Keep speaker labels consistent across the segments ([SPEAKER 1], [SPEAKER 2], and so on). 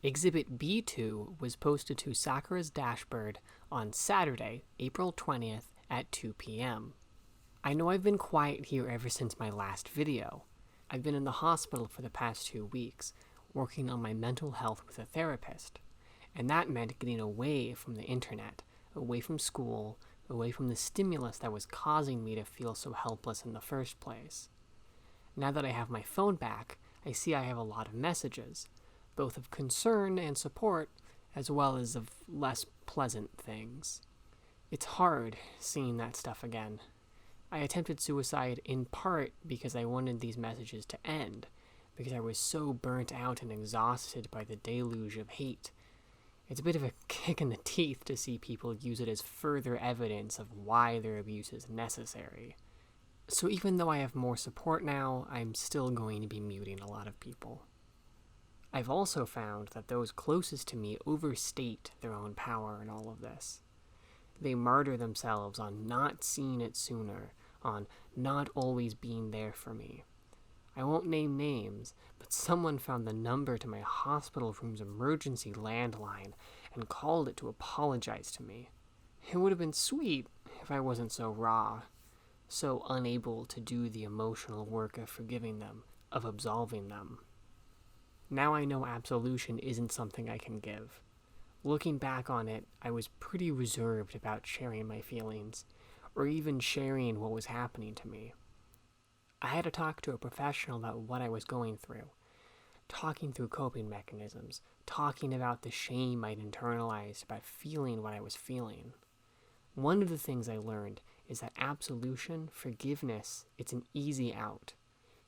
[SPEAKER 1] Exhibit B2 was posted to Sakura's Dashbrd on Saturday, April 20th at 2 p.m. I know I've been quiet here ever since my last video. I've been in the hospital for the past 2 weeks, working on my mental health with a therapist, and that meant getting away from the internet, away from school, away from the stimulus that was causing me to feel so helpless in the first place. Now that I have my phone back, I see I have a lot of messages, both of concern and support, as well as of less pleasant things. It's hard seeing that stuff again. I attempted suicide in part because I wanted these messages to end, because I was so burnt out and exhausted by the deluge of hate. It's a bit of a kick in the teeth to see people use it as further evidence of why their abuse is necessary. So even though I have more support now, I'm still going to be muting a lot of people. I've also found that those closest to me overstate their own power in all of this. They martyr themselves on not seeing it sooner, on not always being there for me. I won't name names, but someone found the number to my hospital room's emergency landline and called it to apologize to me. It would have been sweet if I wasn't so raw, so unable to do the emotional work of forgiving them, of absolving them. Now I know absolution isn't something I can give. Looking back on it, I was pretty reserved about sharing my feelings, or even sharing what was happening to me. I had to talk to a professional about what I was going through, talking through coping mechanisms, talking about the shame I'd internalized about feeling what I was feeling. One of the things I learned is that absolution, forgiveness, it's an easy out.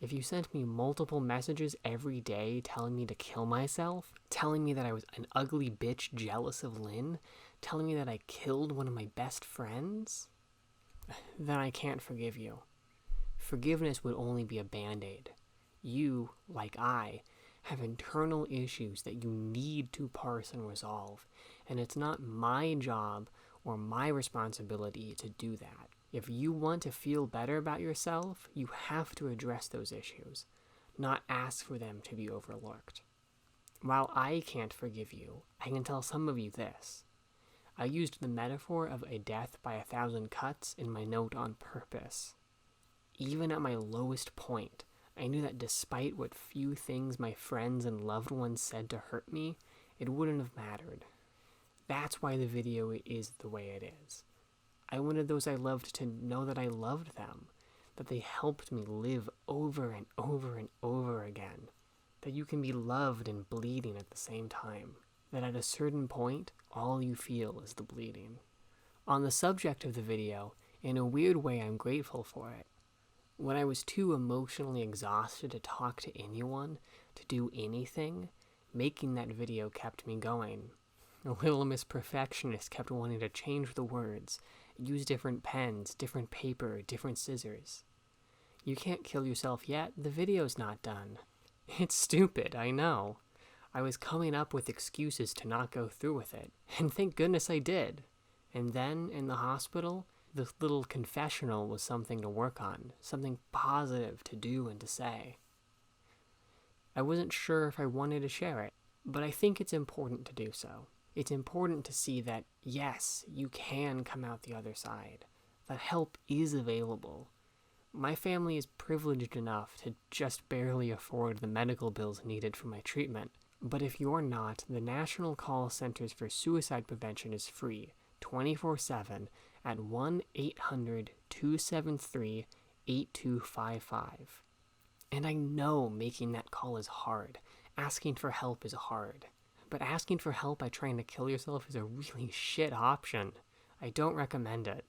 [SPEAKER 1] If you sent me multiple messages every day telling me to kill myself, telling me that I was an ugly bitch jealous of Lynn, telling me that I killed one of my best friends, then I can't forgive you. Forgiveness would only be a band-aid. You, like I, have internal issues that you need to parse and resolve, and it's not my job or my responsibility to do that. If you want to feel better about yourself, you have to address those issues, not ask for them to be overlooked. While I can't forgive you, I can tell some of you this. I used the metaphor of a death by 1,000 cuts in my note on purpose. Even at my lowest point, I knew that despite what few things my friends and loved ones said to hurt me, it wouldn't have mattered. That's why the video is the way it is. I wanted those I loved to know that I loved them, that they helped me live over and over and over again, that you can be loved and bleeding at the same time, that at a certain point, all you feel is the bleeding. On the subject of the video, in a weird way I'm grateful for it. When I was too emotionally exhausted to talk to anyone, to do anything, making that video kept me going. A little Miss Perfectionist kept wanting to change the words, use different pens, different paper, different scissors. You can't kill yourself yet, the video's not done. It's stupid, I know. I was coming up with excuses to not go through with it, and thank goodness I did. And then, in the hospital, the little confessional was something to work on, something positive to do and to say. I wasn't sure if I wanted to share it, but I think it's important to do so. It's important to see that, yes, you can come out the other side, that help is available. My family is privileged enough to just barely afford the medical bills needed for my treatment, but if you're not, the National Call Centers for Suicide Prevention is free, 24/7, at 1-800-273-8255. And I know making that call is hard. Asking for help is hard. But asking for help by trying to kill yourself is a really shit option. I don't recommend it.